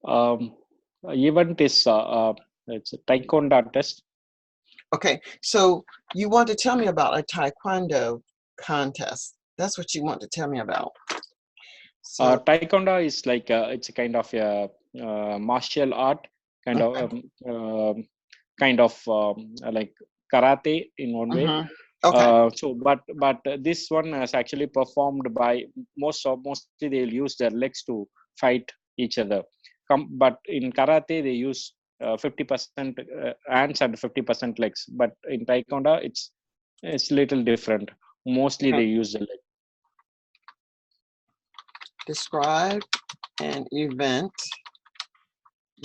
Um, Event is it's a taekwondo test. Okay, so you want to tell me about a taekwondo contest. That's what you want to tell me about. So, Taekwondo is like it's a kind of a martial art, kind of okay. kind of like karate in one way. Mm-hmm. Okay. But this one is actually performed by mostly they'll use their legs to fight each other. But in karate they use 50% hands and 50% legs. But in taekwondo it's little different. Mostly Okay. they use the leg. Describe an event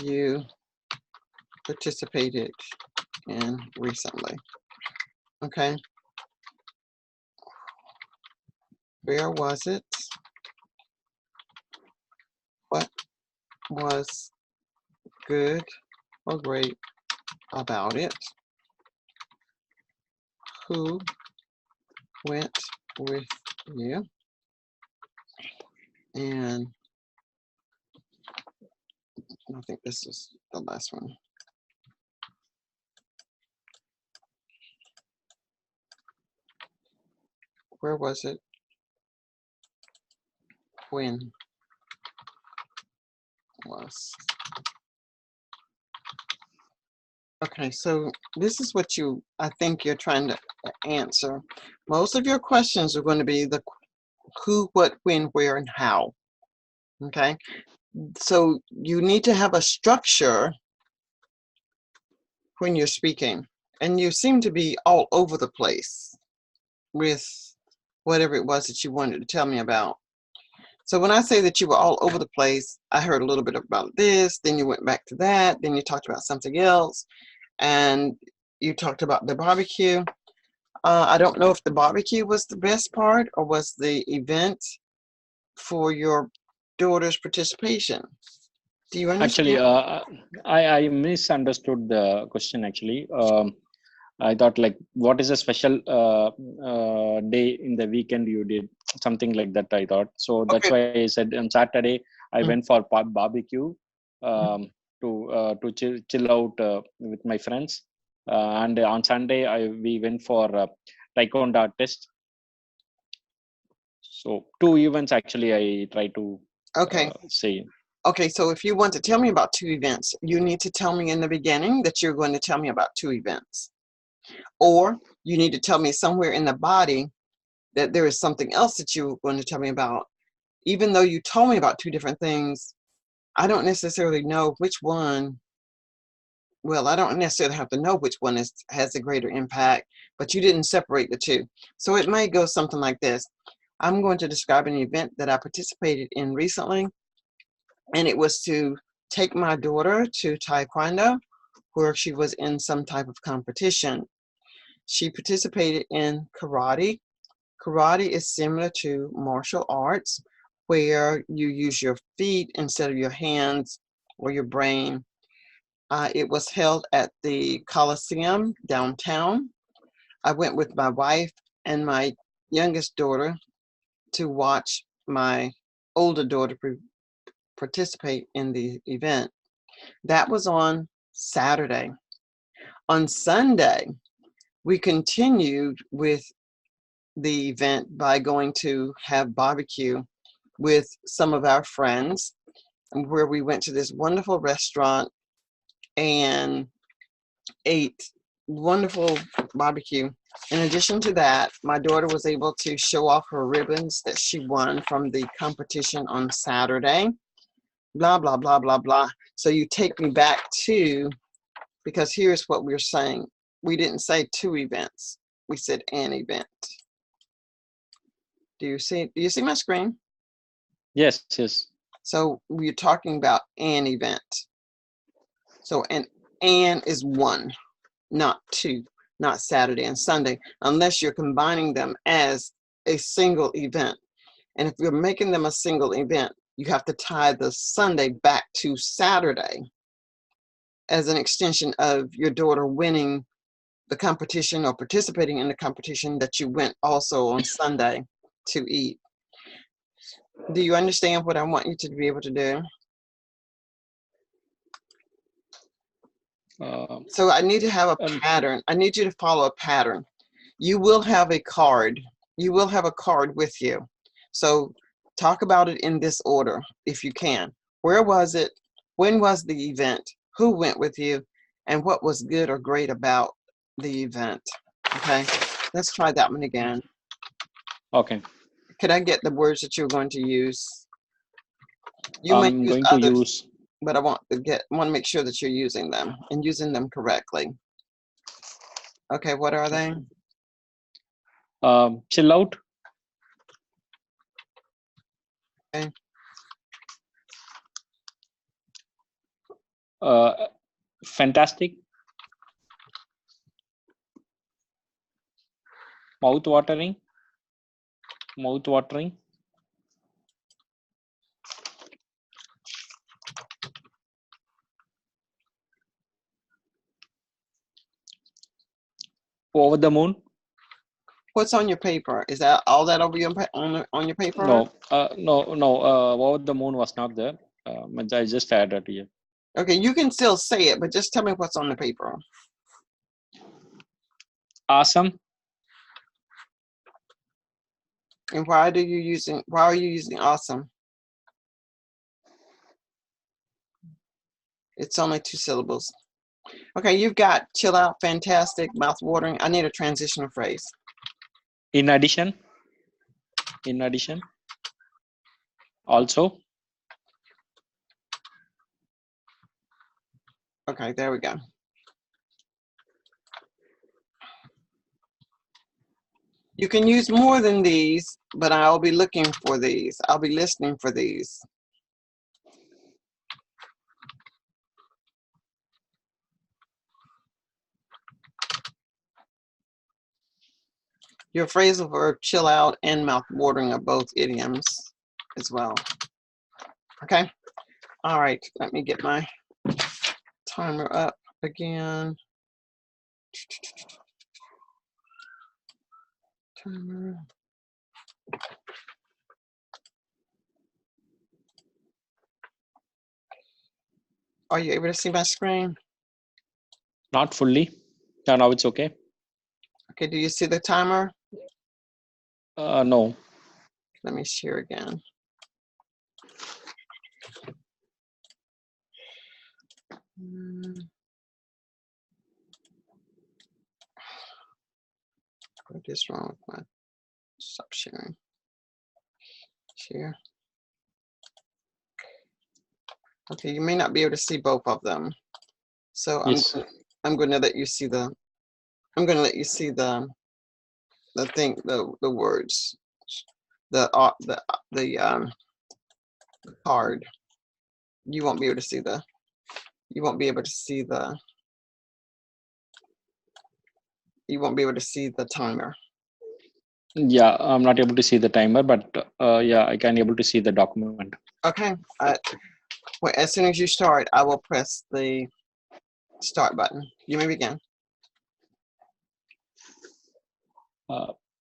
you participated in recently. Okay. Where was it? What was good or great about it? Who went with you? And I think this is the last one. Where was it? When was? Okay, so this is what I think you're trying to answer. Most of your questions are going to be the who, what, when, where, and how. Okay, so you need to have a structure when you're speaking, and you seem to be all over the place with whatever it was that you wanted to tell me about. So when I say that you were all over the place, I heard a little bit about this, then you went back to that, then you talked about something else, and you talked about the barbecue. I don't know if the barbecue was the best part or was the event for your daughter's participation. Do you Actually, understand? I misunderstood the question. Actually, I thought like, what is a special day in the weekend you did something like that. I thought so. That's Okay. why I said on Saturday I Mm, went for barbecue mm. to chill out with my friends, and on Sunday we went for taekwondo test. So two events actually I try to Okay. say. Okay, so if you want to tell me about two events, you need to tell me in the beginning that you're going to tell me about two events. Or you need to tell me somewhere in the body that there is something else that you're going to tell me about. Even though you told me about two different things, I don't necessarily know which one. Well, I don't necessarily have to know which one has a greater impact, but you didn't separate the two. So it may go something like this. I'm going to describe an event that I participated in recently, and it was to take my daughter to Taekwondo, where she was in some type of competition. She participated in karate. Karate is similar to martial arts, where you use your feet instead of your hands or your brain. It was held at the Coliseum downtown. I went with my wife and my youngest daughter to watch my older daughter participate in the event. That was on Saturday. On Sunday, we continued with the event by going to have barbecue with some of our friends, where we went to this wonderful restaurant and ate wonderful barbecue. In addition to that, my daughter was able to show off her ribbons that she won from the competition on Saturday. Blah, blah, blah, blah, blah. So you take me back to, because here's what we're saying. We didn't say two events. We said an event. Do you see my screen? Yes, yes. So we're talking about an event. So an is one, not two, not Saturday and Sunday, unless you're combining them as a single event. And if you're making them a single event, you have to tie the Sunday back to Saturday as an extension of your daughter winning the competition or participating in the competition that you went also on Sunday to eat. Do you understand what I want you to be able to do? So I need to have a Um, pattern. I need you to follow a pattern. You will have a card. You will have a card with you. So talk about it in this order if you can. Where was it? When was the event? Who went with you? And what was good or great about the event? Okay, let's try that one again. okay. Could I get the words that you're going to use? You might I'm use going to others, use but I want to make sure that you're using them and using them correctly. Okay, what are they? chill out, Okay. uh, fantastic, mouth watering, mouth watering, over the moon. What's on your paper? Is that all that over on your paper? No, no. Over the moon was not there. I just added here. Okay, you can still say it, but just tell me what's on the paper. Awesome, And why are you using awesome? It's only 2 syllables. Okay, you've got chill out, fantastic, mouth watering. I need a transitional phrase. in addition, in addition, also, Okay, there we go. You can use more than these, but I'll be looking for these. I'll be listening for these. Your phrasal verb chill out and mouth watering are both idioms as well. Okay. All right. Let me get my timer up again. Timer. Are you able to see my screen? not fully. Now it's okay. Okay. Do you see the timer? No, Let me share again. What is wrong with my stop sharing? Share. Okay, you may not be able to see both of them. So yes, I'm going to let you see the thing, the words, the card. You won't be able to see the you won't be able to see the you won't be able to see the timer. yeah. I'm not able to see the timer, but yeah, I can able to see the document. Okay. Well, as soon as you start, I will press the start button. You may begin.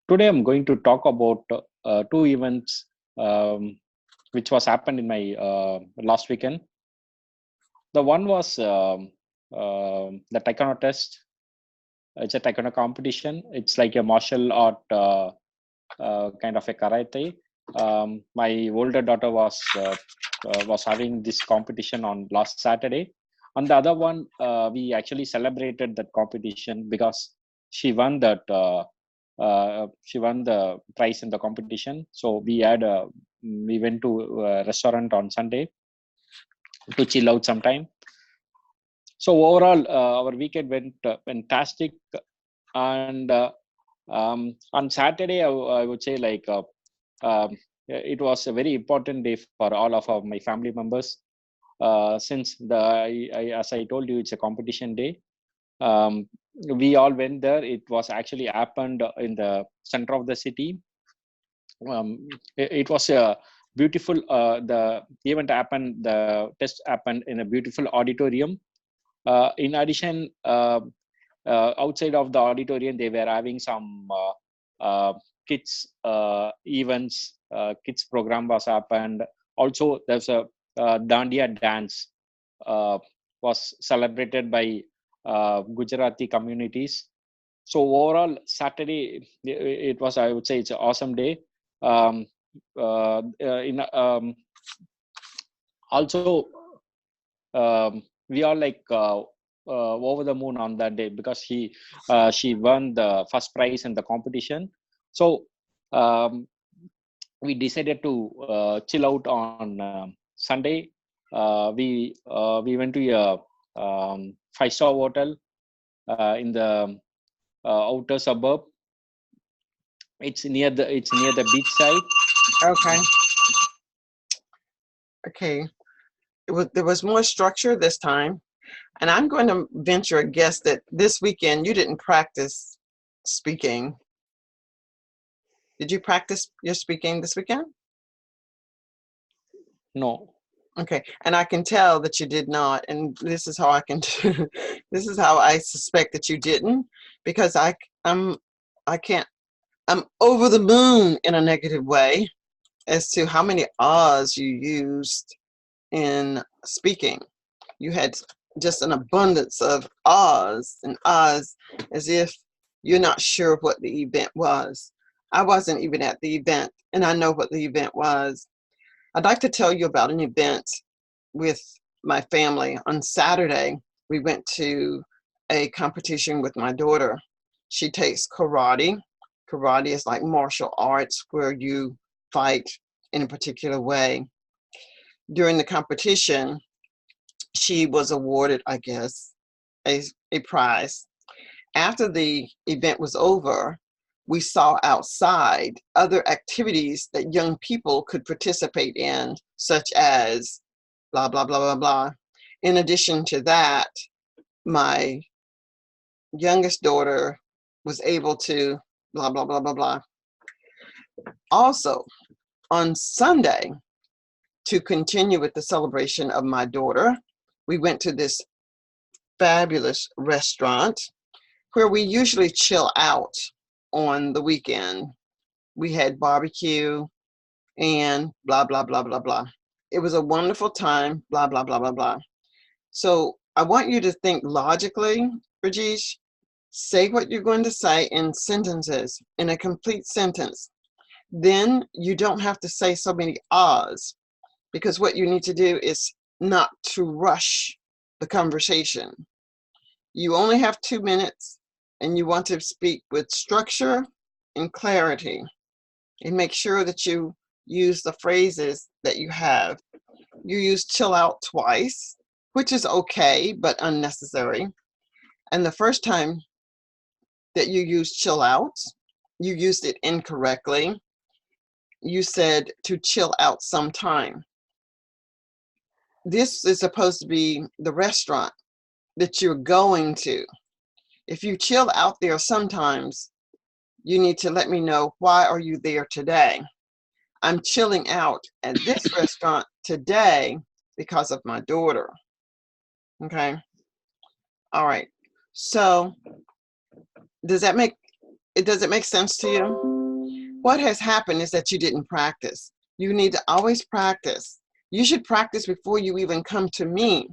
Today, I'm going to talk about two events which was happened in my last weekend. The one was the taekwondo test. It's a taekwondo competition. It's like a martial art kind of a karate. My older daughter was having this competition on last Saturday. On the other one, we actually celebrated that competition because she won that. She won the prize in the competition. So we went to a restaurant on Sunday to chill out sometime. So overall, our weekend went fantastic. And on Saturday, I would say like it was a very important day for all of my family members. Since as I told you, it's a competition day. Um, we all went there. It was actually happened in the center of the city. It was a beautiful. The event happened. The test happened in a beautiful auditorium. In addition, outside of the auditorium, they were having some kids events. Kids program was happened. Also, there's a dandiya dance uh, was celebrated by Gujarati communities. So overall, Saturday it was, I would say, it's an awesome day. In Also, we are like over the moon on that day because she won the first prize in the competition. So um, we decided to chill out on Sunday. We went to a five-star hotel in the outer suburb. It's near the beach side. Okay. Okay. There was more structure this time. And I'm going to venture a guess that this weekend you didn't practice speaking. Did you practice your speaking this weekend? No. Okay, and I can tell that you did not, and this is how I can this is how I suspect that you didn't, because I'm I can't I'm over the moon in a negative way as to how many ahs you used in speaking. You had just an abundance of ahs and ahs, as if you're not sure what the event was. I wasn't even at the event, and I know what the event was. I'd like to tell you about an event with my family. On Saturday, we went to a competition with my daughter. She takes karate. Karate is like martial arts where you fight in a particular way. During the competition, she was awarded, I guess, a prize. After the event was over, we saw outside other activities that young people could participate in, such as blah, blah, blah, blah, blah. In addition to that, my youngest daughter was able to blah, blah, blah, blah, blah. Also, on Sunday, to continue with the celebration of my daughter, we went to this fabulous restaurant where we usually chill out on the weekend. We had barbecue and blah, blah, blah, blah, blah. It was a wonderful time, blah, blah, blah, blah, blah. So I want you to think logically, Rajesh. Say what you're going to say in sentences, in a complete sentence. Then you don't have to say so many ahs, because what you need to do is not to rush the conversation. You only have 2 minutes, and you want to speak with structure and clarity, and make sure that you use the phrases that you have. You use chill out twice, which is okay, but unnecessary. And the first time that you used chill out, you used it incorrectly. You said to chill out sometime. This is supposed to be the restaurant that you're going to. If you chill out there sometimes, you need to let me know, why are you there today? I'm chilling out at this restaurant today because of my daughter. Okay. All right. So does it make sense to you? What has happened is that you didn't practice. You need to always practice. You should practice before you even come to me,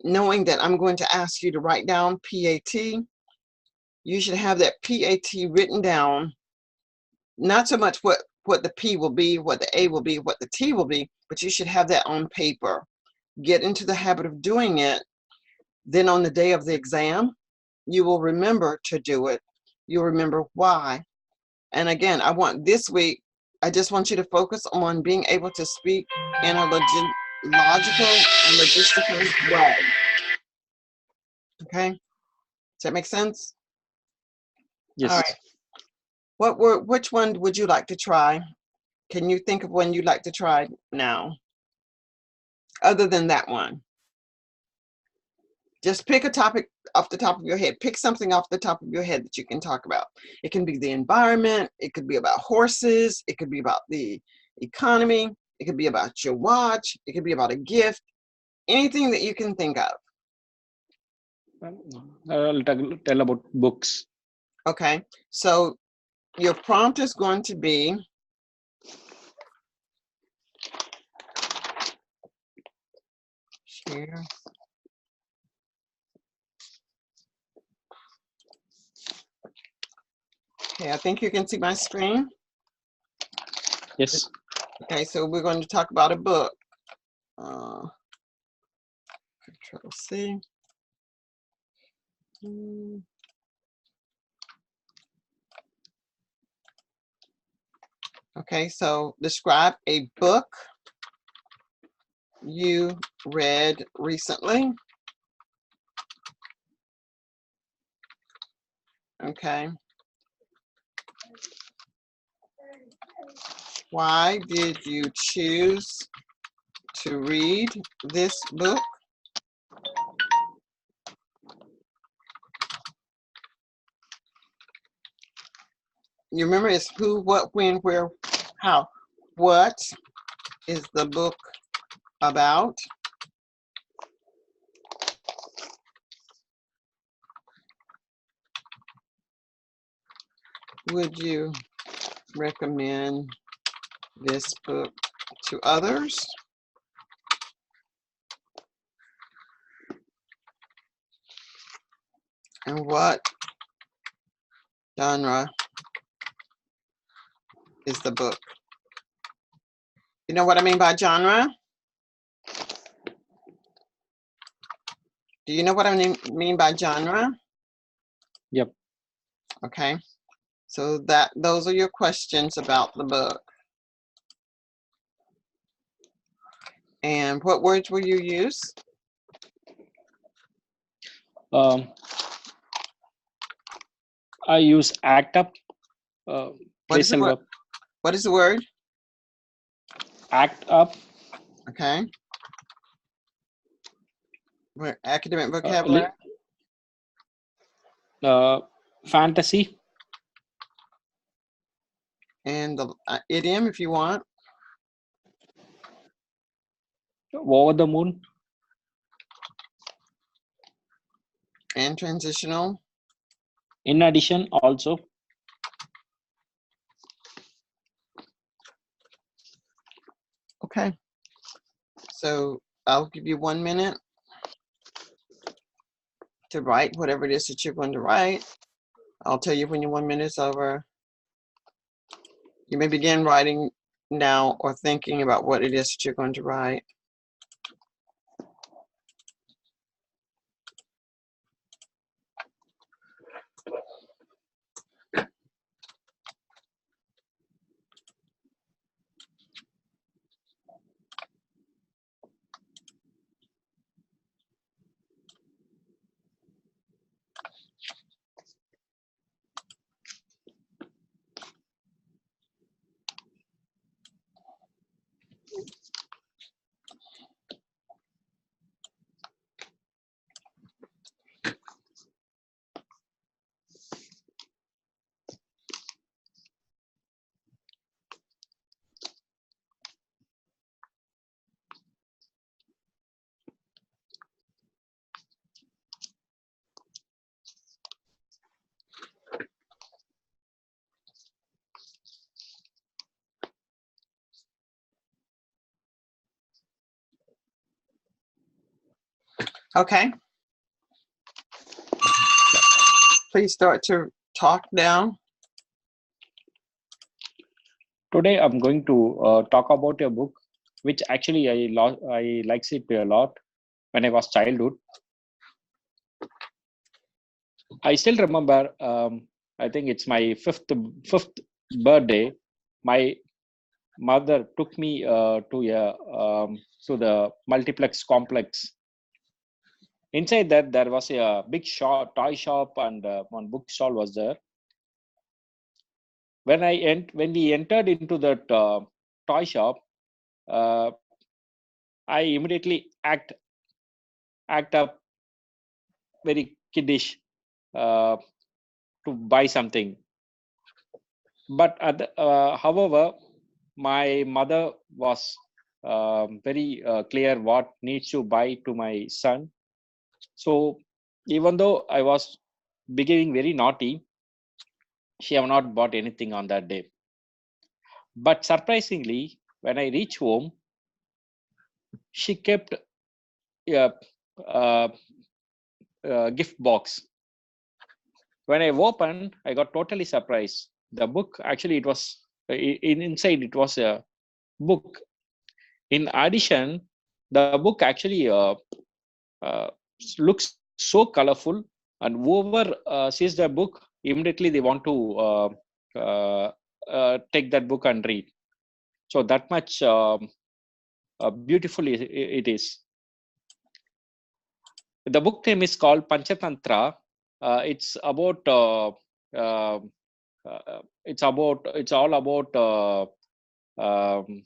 knowing that I'm going to ask you to write down PAT. You should have that PAT written down, not so much what the P will be, what the A will be, what the T will be, but you should have that on paper. Get into the habit of doing it. Then on the day of the exam, you will remember to do it. You'll remember why. And again, this week, I just want you to focus on being able to speak in a logical and logistical way. Okay? Does that make sense? Yes. All right. Which one would you like to try? Can you think of one you'd like to try now? Other than that one. Just pick a topic off the top of your head. Pick something off the top of your head that you can talk about. It can be the environment. It could be about horses. It could be about the economy. It could be about your watch. It could be about a gift. Anything that you can think of. I'll tell about books. Okay. So your prompt is going to be, share Okay, I think you can see my screen. Yes. Okay, so we're going to talk about a book. Control C. Okay, so describe a book you read recently. Okay. Why did you choose to read this book? You remember it's who, what, when, where, how. What is the book about? Would you recommend this book to others? And what genre is the book? You know what I mean by genre? Do you know what I mean by genre? Yep. Okay. So those are your questions about the book. And what words will you use? I use act up. What is the word? What is the word? Act up. Okay. Academic vocabulary. Fantasy. And the idiom, if you want. Over the moon. And transitional. In addition, also. Okay. So I'll give you 1 minute to write whatever it is that you're going to write. I'll tell you when your 1 minute is over. You may begin writing now or thinking about what it is that you're going to write. Okay. Please start to talk now. Today, I'm going to talk about a book which actually I likes it a lot when I was childhood. I still remember. I think it's my fifth birthday. My mother took me to the multiplex complex. Inside that, there was a big toy shop, and one bookstall was there. When we entered into that toy shop, uh, I immediately act up very kiddish uh, to buy something. But however, my mother was very clear what needs to buy to my son. So even though I was behaving very naughty, she have not bought anything on that day. But surprisingly, when I reached home, she kept a, gift box when I opened, I got totally surprised. The book actually it was inside it was a book. In addition, the book actually uh, looks so colorful, and whoever sees the book immediately they want to uh, take that book and read. So that much beautiful it is. The book name is called Panchatantra. It's about it's all about um,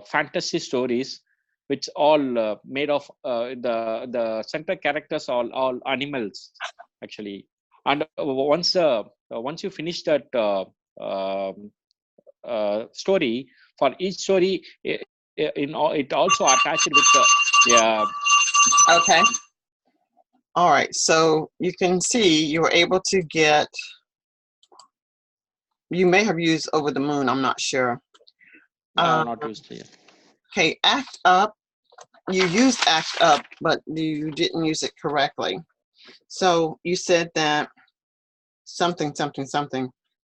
fantasy stories, which all made of the center characters all animals actually. And once you finish that um, story, for each story, it also attached with yeah. Okay. All right. So you can see you were able to get, you may have used Over the Moon, I'm not sure. I have not used it. Okay, Act Up. You used Act Up, but you didn't use it correctly. So you said that something,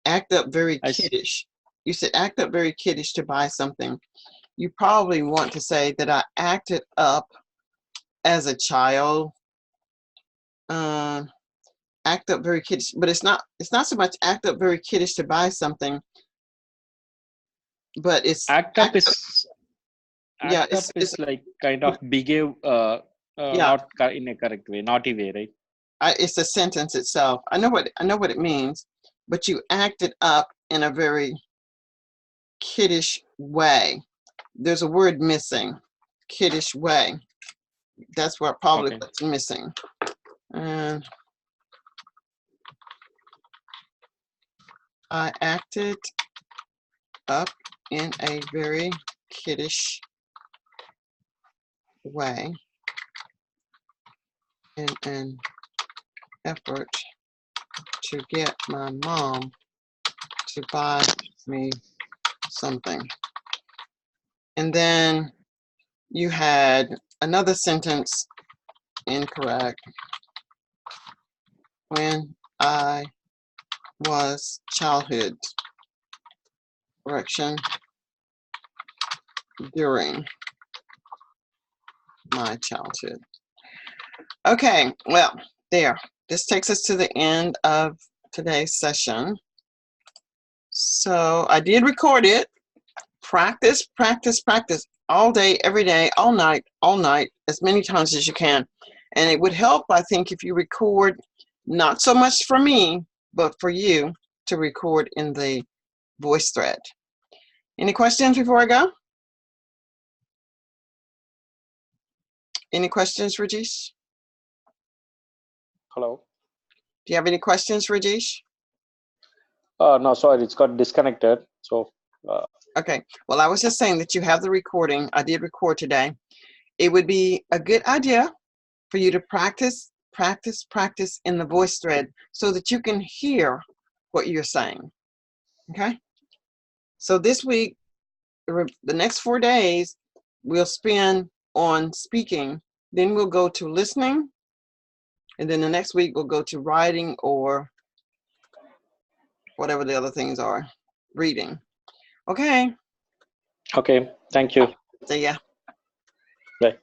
act up very kiddish. You said act up very kiddish to buy something. You probably want to say that I acted up as a child. Act up very kiddish, but it's not so much act up very kiddish to buy something, but it's Act up is yeah, act up it's is like kind of behave yeah, not in a correct way, naughty way, right? it's the sentence itself. I know what it means, but you acted up in a very kiddish way. There's a word missing, kiddish way. That's what probably Okay. what's missing. And I acted up in a very kiddish way in an effort to get my mom to buy me something. And then you had another sentence incorrect. When I was childhood. Correction. During my childhood. Okay, well, there. This takes us to the end of today's session. So I did record it. Practice, practice, practice all day, every day, all night, as many times as you can. And it would help, I think, if you record, not so much for me, but for you to record in the voice thread. Any questions before I go? Any questions, Rajesh? Hello. Do you have any questions, Rajesh? No, sorry, it's got disconnected. So. Okay. Well, I was just saying that you have the recording. I did record today. It would be a good idea for you to practice, practice, practice in the voice thread so that you can hear what you're saying. Okay. So this week, the next 4 days, we'll spend on speaking. Then we'll go to listening. And then the next week, we'll go to writing or whatever the other things are, reading. Okay. Okay. Thank you. See ya. Bye.